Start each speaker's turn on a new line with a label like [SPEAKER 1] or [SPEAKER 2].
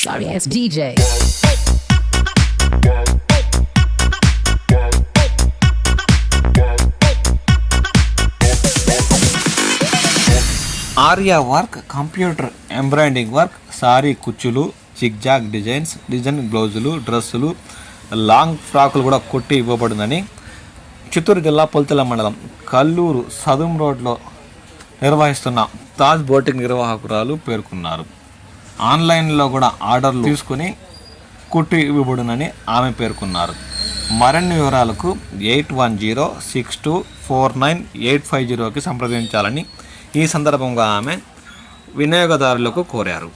[SPEAKER 1] Sorry ass DJ.
[SPEAKER 2] Arya work, computer embroidering work, sorry కుచ్చులు, zigzag design బ్లౌజులు, డ్రెస్సులు, long ఫ్రాకులు కూడా కొట్టి ఇవ్వబడిందని చిత్తూరు జిల్లా పొల్తెల మండలం కల్లూరు సదుం రోడ్లో నిర్వహిస్తున్న తాజ్ బోటింగ్ నిర్వాహకురాలు పేర్కొన్నారు. ఆన్లైన్లో కూడా ఆర్డర్లు తీసుకుని కుట్టి ఇవ్వబడునని ఆమె పేర్కొన్నారు. మరిన్ని వివరాలకు 8106249850కి సంప్రదించాలని ఈ సందర్భంగా ఆమె వినియోగదారులకు కోరారు.